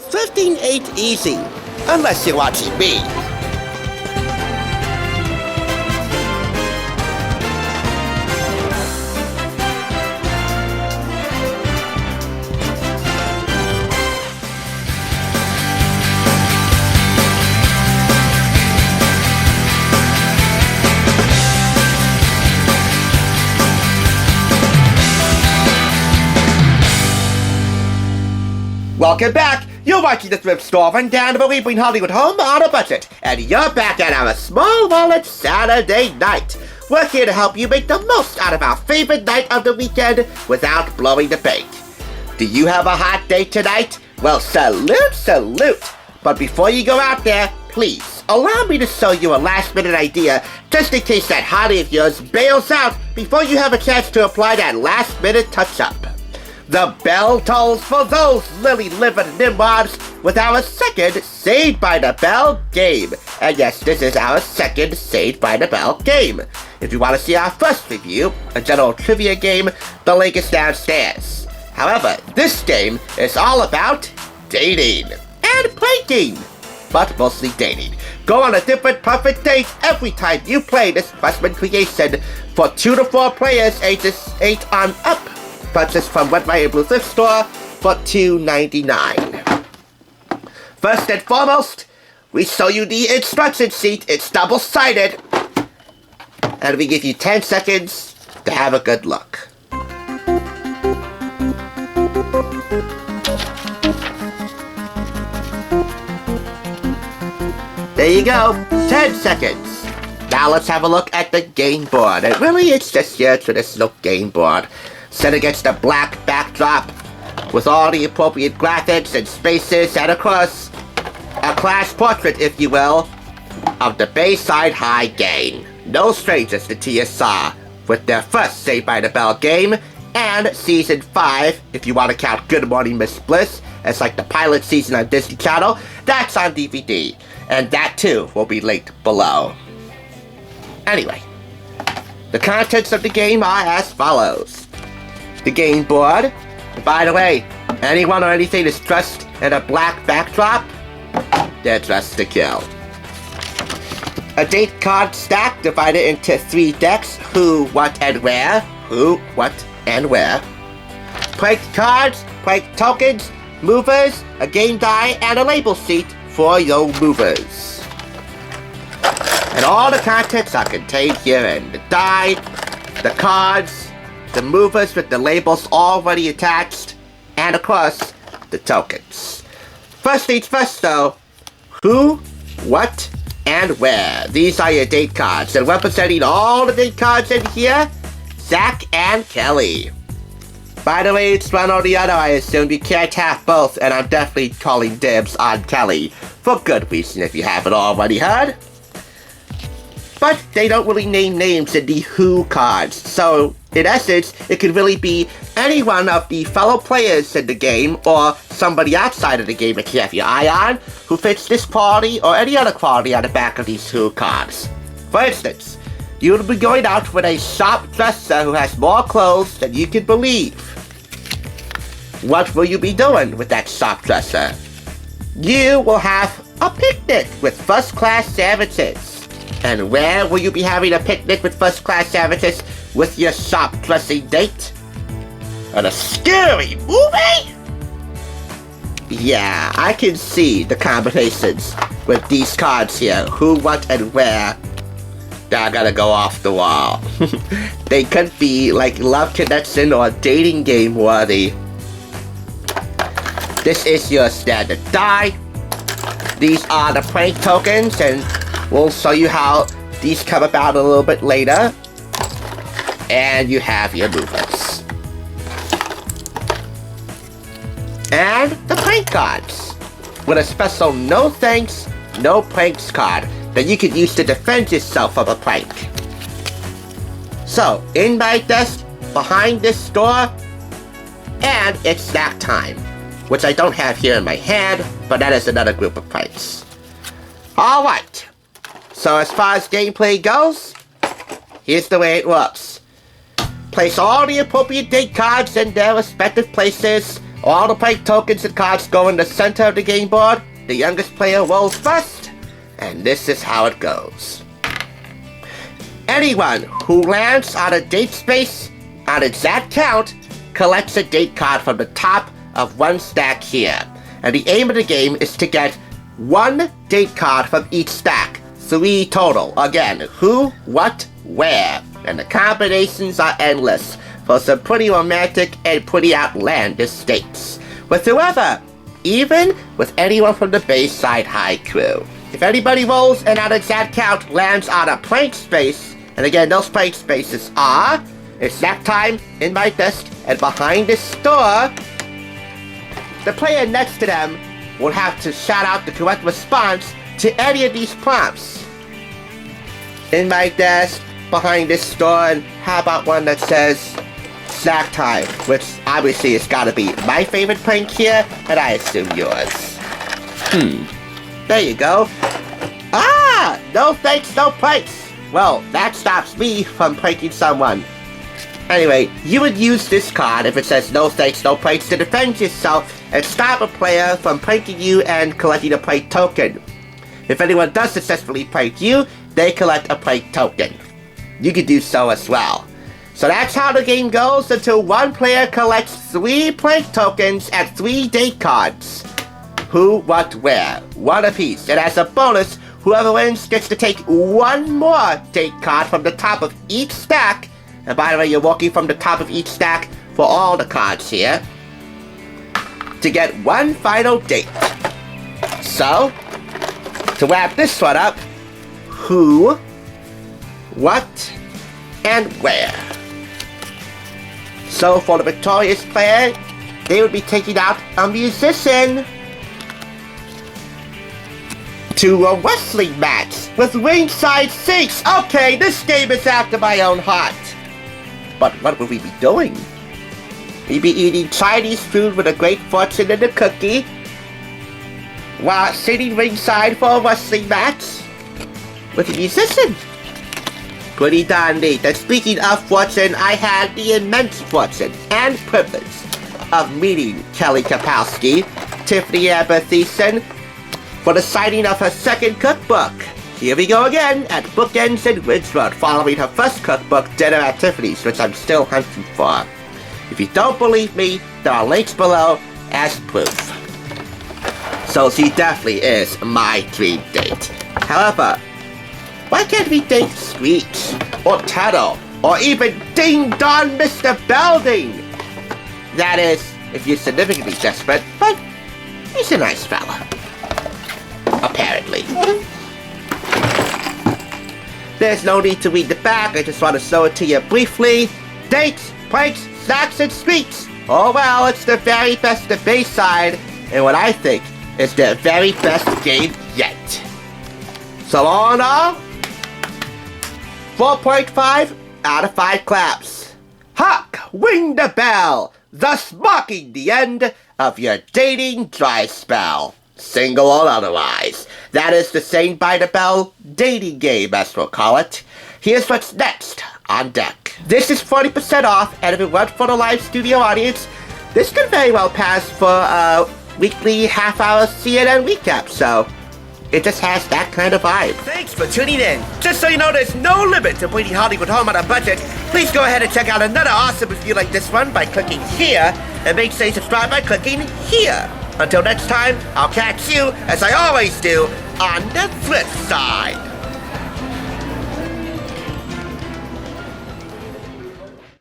thrifting ain't easy, unless you're watching me. Welcome back! You're watching the Thrift Store Rundown, where we bring Hollywood home on a budget. And you're back at our small wallet Saturday night. We're here to help you make the most out of our favorite night of the weekend without blowing the bank. Do you have a hot date tonight? Well, salute! But before you go out there, please, allow me to show you a last-minute idea, just in case that hottie of yours bails out before you have a chance to apply that last-minute touch-up. The bell tolls for those lily-livered nimrods with our second Saved by the Bell game. And yes, this is our second Saved by the Bell game. If you want to see our first review, a general trivia game, the link is downstairs. However, this game is all about dating and pranking, but mostly dating. Go on a different perfect date every time you play this Pressman creation for 2 to 4 players ages 8 on up. Purchased from Red, White, and Blue Thrift Store for $2.99. First and foremost, we show you the instruction sheet. It's double-sided. And we give you 10 seconds to have a good look. There you go, 10 seconds. Now let's have a look at the game board. And really, it's just your traditional game board, set against a black backdrop with all the appropriate graphics and spaces, and of course, a class portrait, if you will, of the Bayside High gang. No strangers to TSR with their first Saved by the Bell game, and Season 5, if you want to count Good Morning Miss Bliss as like the pilot season on Disney Channel, that's on DVD, and that too will be linked below. Anyway, the contents of the game are as follows. The game board. By the way, anyone or anything is dressed in a black backdrop, they're dressed to kill. A date card stack divided into 3 decks, who, what, and where. Who, what, and where. Prank cards, prank tokens, movers, a game die, and a label sheet for your movers. And all the contents are contained herein. The die, the cards, the movers with the labels already attached, and of course, the tokens. First things first though, who, what, and where. These are your date cards, and representing all the date cards in here, Zach and Kelly. By the way, it's one or the other, I assume. You can't have both, and I'm definitely calling dibs on Kelly, for good reason if you haven't already heard. But they don't really name names in the Who cards, so in essence, it could really be any one of the fellow players in the game, or somebody outside of the game that you have your eye on, who fits this quality or any other quality on the back of these Who cards. For instance, you will be going out with a shop dresser who has more clothes than you can believe. What will you be doing with that shop dresser? You will have a picnic with first-class sandwiches. And where will you be having a picnic with first-class sandwiches with your shop dressing date? On a scary movie? Yeah, I can see the combinations with these cards here. Who, what, and where. They're gonna go off the wall. They could be like Love Connection or Dating Game worthy. This is your standard die. These are the prank tokens, and we'll show you how these come about a little bit later. And you have your movers. And the prank cards, with a special no thanks, no pranks card that you can use to defend yourself from a prank. So, in my desk, behind this door, and it's snack time, which I don't have here in my hand, but that is another group of pranks. Alright, so as far as gameplay goes, here's the way it works. Place all the appropriate date cards in their respective places All the play tokens and cards go in the center of the game board. The youngest player rolls first, and this is how it goes. Anyone who lands on a date space on exact count collects a date card from the top of one stack here. And the aim of the game is to get one date card from each stack. 3 total. Again, who, what, where. And the combinations are endless for some pretty romantic and pretty outlandish dates. With whoever, even with anyone from the Bayside High crew. If anybody rolls and on exact count lands on a blank space, and again, those blank spaces are exact time, in my desk, and behind this door, the player next to them will have to shout out the correct response to any of these prompts. In my desk, behind this store, and how about one that says snack time, which obviously has got to be my favorite prank here, and I assume yours. There you go. Ah! No thanks, no pranks! Well, that stops me from pranking someone. Anyway, you would use this card if it says no thanks, no pranks to defend yourself and stop a player from pranking you and collecting a prank token. If anyone does successfully prank you, they collect a prank token. You can do so as well. So that's how the game goes until one player collects 3 prank tokens and 3 date cards. Who, what, where. 1 apiece. And as a bonus, whoever wins gets to take 1 more date card from the top of each stack. And by the way, you're walking from the top of each stack for all the cards here to get 1 final date. So, to wrap this one up, who, what, and where. So for the victorious player, they would be taking out a musician to a wrestling match with ringside seats. Okay, this game is after my own heart. But what would we be doing? We'd be eating Chinese food with a great fortune and a cookie while sitting ringside for a wrestling match with a musician. Pretty darn neat. And speaking of fortune, I had the immense fortune and privilege of meeting Kelly Kapowski, Tiffany Amber Thiessen, for the signing of her 2nd cookbook. Here we go again at Bookends in Ridgewood, following her first cookbook, Dinner at Tiffany's, which I'm still hunting for. If you don't believe me, there are links below as proof. So she definitely is my dream date. However, why can't we date Screech, or Tuttle, or even Ding Dong Mr. Belding? That is, if you're significantly desperate, but he's a nice fella. Apparently. There's no need to read the back, I just want to show it to you briefly. Dates, pranks, snacks, and sweets. Oh well, it's the very best of Bayside, and what I think is their very best game yet. So all in all, 4.5 out of 5 claps. Hark, ring the bell, thus marking the end of your dating dry spell. Single or otherwise. That is the Saved by the Bell dating game, as we'll call it. Here's what's next on deck. This is 40% off, and if it weren't for the live studio audience, this could very well pass for a weekly half-hour CNN recap, so it just has that kind of vibe. Thanks for tuning in. Just so you know, there's no limit to bringing Hollywood home on a budget. Please go ahead and check out another awesome review like this one by clicking here, and make sure you subscribe by clicking here. Until next time, I'll catch you, as I always do, on the Thrift Side.